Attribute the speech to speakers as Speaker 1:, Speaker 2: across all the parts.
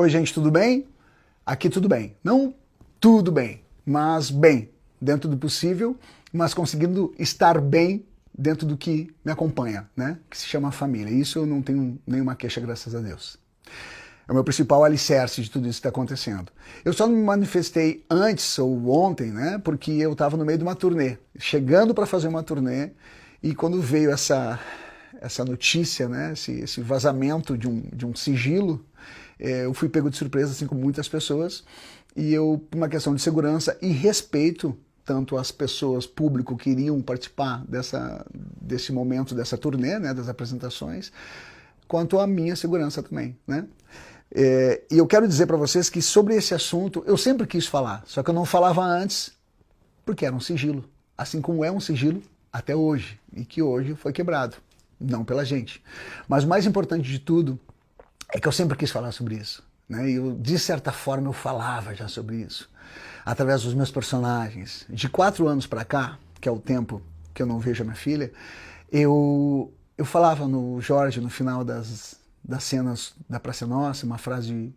Speaker 1: Oi, gente, tudo bem? Aqui tudo bem. Não tudo bem, mas bem, dentro do possível, mas conseguindo estar bem dentro do que me acompanha, né? Que se chama família. Isso eu não tenho nenhuma queixa, graças a Deus. É o meu principal alicerce de tudo isso que está acontecendo. Eu só não me manifestei antes ou ontem, né? Porque eu estava no meio de uma turnê, chegando para fazer uma turnê, e quando veio essa notícia, né? Esse vazamento de um sigilo, eu fui pego de surpresa, assim como muitas pessoas, e eu, por uma questão de segurança e respeito, tanto as pessoas, público, que iriam participar desse momento, dessa turnê, né, das apresentações, quanto a minha segurança também, né? E eu quero dizer para vocês que sobre esse assunto eu sempre quis falar, só que eu não falava antes porque era um sigilo, assim como é um sigilo até hoje, e que hoje foi quebrado, não pela gente. Mas o mais importante de tudo é que eu sempre quis falar sobre isso, né? E eu, de certa forma, eu falava já sobre isso, através dos meus personagens. De 4 anos para cá, que é o tempo que eu não vejo a minha filha, eu falava no Jorge, no final das cenas da Praça Nossa, uma frase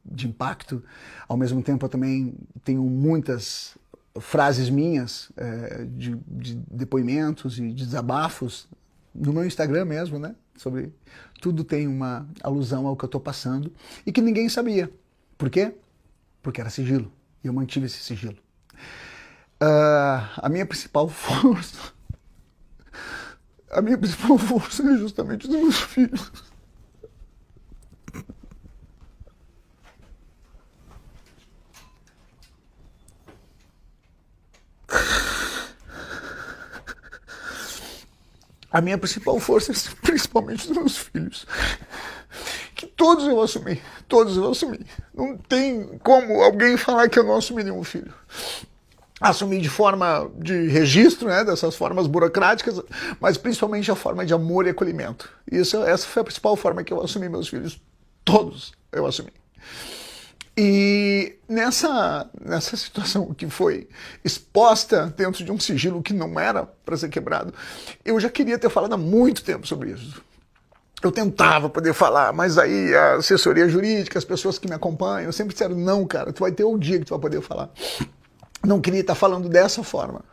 Speaker 1: de impacto. Ao mesmo tempo, eu também tenho muitas frases minhas, de depoimentos e de desabafos, no meu Instagram mesmo, né? Sobre tudo tem uma alusão ao que eu estou passando e que ninguém sabia. Por quê? Porque era sigilo. E eu mantive esse sigilo. A minha principal força é justamente dos meus filhos. A minha principal força é principalmente dos meus filhos. Que todos eu assumi. Todos eu assumi. Não tem como alguém falar que eu não assumi nenhum filho. Assumi de forma de registro, né, dessas formas burocráticas, mas principalmente a forma de amor e acolhimento. Essa foi a principal forma que eu assumi meus filhos. Todos eu assumi. E nessa situação que foi exposta dentro de um sigilo que não era para ser quebrado, eu já queria ter falado há muito tempo sobre isso. Eu tentava poder falar, mas aí a assessoria jurídica, as pessoas que me acompanham, sempre disseram, não, cara, tu vai ter um dia que tu vai poder falar. Não queria estar falando dessa forma.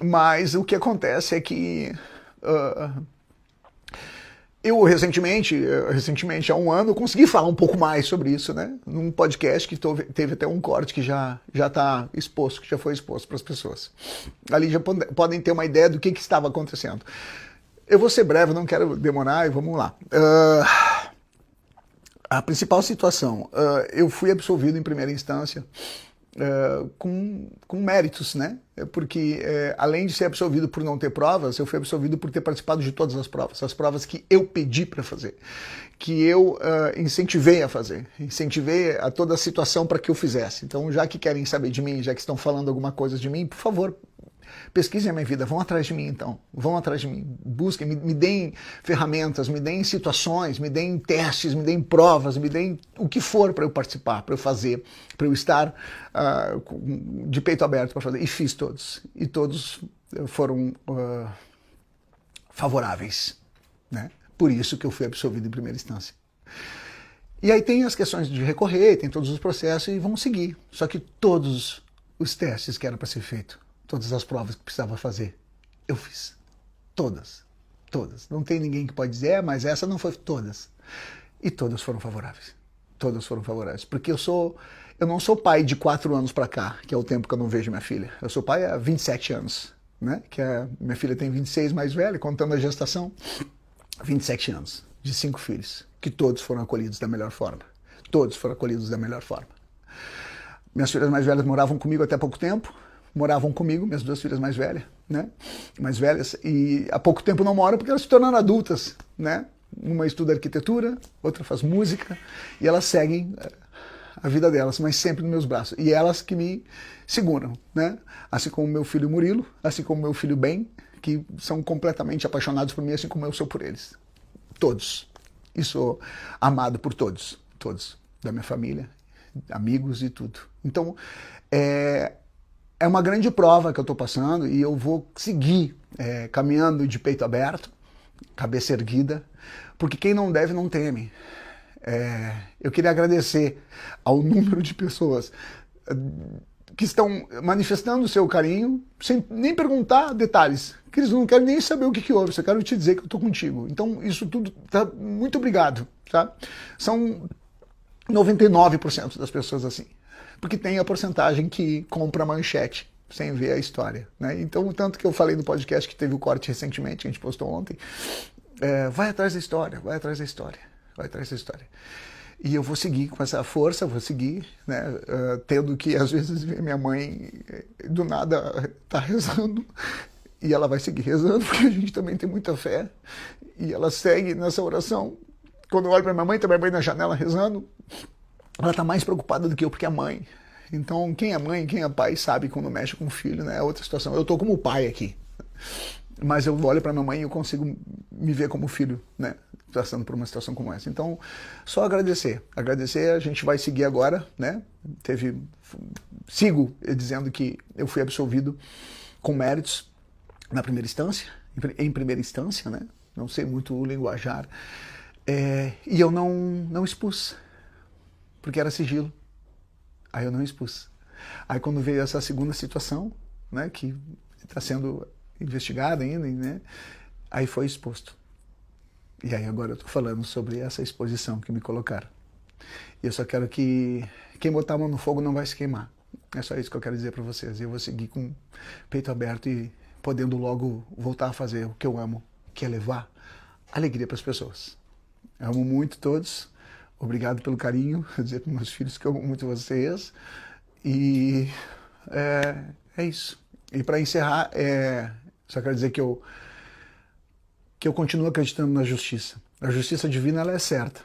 Speaker 1: Mas o que acontece é que eu recentemente, há um ano, eu consegui falar um pouco mais sobre isso, né? Num podcast que teve até um corte que já está exposto, que já foi exposto para as pessoas. Ali já podem ter uma ideia do que estava acontecendo. Eu vou ser breve, não quero demorar, e vamos lá. A principal situação, eu fui absolvido em primeira instância com méritos, né? Porque além de ser absolvido por não ter provas, eu fui absolvido por ter participado de todas as provas que eu pedi para fazer, que eu incentivei a fazer, incentivei a toda a situação para que eu fizesse. Então, já que querem saber de mim, já que estão falando alguma coisa de mim, por favor, pesquisem a minha vida, vão atrás de mim então, vão atrás de mim, busquem, me deem ferramentas, me deem situações, me deem testes, me deem provas, me deem o que for para eu participar, para eu fazer, para eu estar de peito aberto para fazer. E fiz todos, e todos foram favoráveis, né? Por isso que eu fui absolvido em primeira instância. E aí tem as questões de recorrer, tem todos os processos e vão seguir, só que todos os testes que eram para ser feito, todas as provas que precisava fazer, eu fiz. Todas. Todas. Não tem ninguém que pode dizer, mas essa não foi todas. E todas foram favoráveis. Todas foram favoráveis. Porque eu não sou pai de 4 anos para cá, que é o tempo que eu não vejo minha filha. Eu sou pai há 27 anos, né? Minha filha tem 26, mais velha, contando a gestação. 27 anos, de 5 filhos, que todos foram acolhidos da melhor forma. Todos foram acolhidos da melhor forma. Minhas filhas mais velhas moravam comigo até pouco tempo. Moravam comigo, minhas 2 filhas mais velhas, né? Mais velhas, e há pouco tempo não moram porque elas se tornaram adultas, né? Uma estuda arquitetura, outra faz música, e elas seguem a vida delas, mas sempre nos meus braços. E elas que me seguram, né? Assim como meu filho Murilo, assim como meu filho Ben, que são completamente apaixonados por mim, assim como eu sou por eles. Todos. E sou amado por todos, todos, da minha família, amigos e tudo. Então, é uma grande prova que eu estou passando e eu vou seguir caminhando de peito aberto, cabeça erguida, porque quem não deve não teme. Eu queria agradecer ao número de pessoas que estão manifestando o seu carinho, sem nem perguntar detalhes, que eles não querem nem saber o que houve, só quero te dizer que eu estou contigo. Então isso tudo, tá, muito obrigado. Tá? São 99% das pessoas assim, porque tem a porcentagem que compra manchete sem ver a história. Né? Então, tanto que eu falei no podcast que teve o corte recentemente, que a gente postou ontem, vai atrás da história, vai atrás da história, vai atrás da história. E eu vou seguir com essa força, vou seguir, né, tendo que às vezes ver minha mãe do nada tá rezando e ela vai seguir rezando, porque a gente também tem muita fé, e ela segue nessa oração. Quando eu olho para minha mãe, tá minha mãe na janela rezando, ela tá mais preocupada do que eu, porque é mãe. Então, quem é mãe, quem é pai, sabe quando mexe com o filho, né? É outra situação. Eu tô como pai aqui, mas eu olho para minha mãe e eu consigo me ver como filho, né? Passando por uma situação como essa. Então, só agradecer. Agradecer, a gente vai seguir agora, né? Sigo dizendo que eu fui absolvido com méritos na primeira instância, em primeira instância, né? Não sei muito o linguajar. E eu não expus, porque era sigilo. Aí eu não expus. Aí quando veio essa segunda situação, né, que está sendo investigada ainda, né, aí foi exposto. E aí agora eu estou falando sobre essa exposição que me colocaram. E eu só quero que quem botar a mão no fogo não vai se queimar. É só isso que eu quero dizer para vocês. E eu vou seguir com o peito aberto e podendo logo voltar a fazer o que eu amo, que é levar alegria para as pessoas. Eu amo muito todos. Obrigado pelo carinho. Vou dizer para meus filhos que eu amo muito vocês. E é isso. E para encerrar, só quero dizer que eu continuo acreditando na justiça. A justiça divina ela é certa,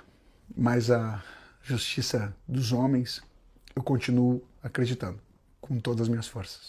Speaker 1: mas a justiça dos homens eu continuo acreditando com todas as minhas forças.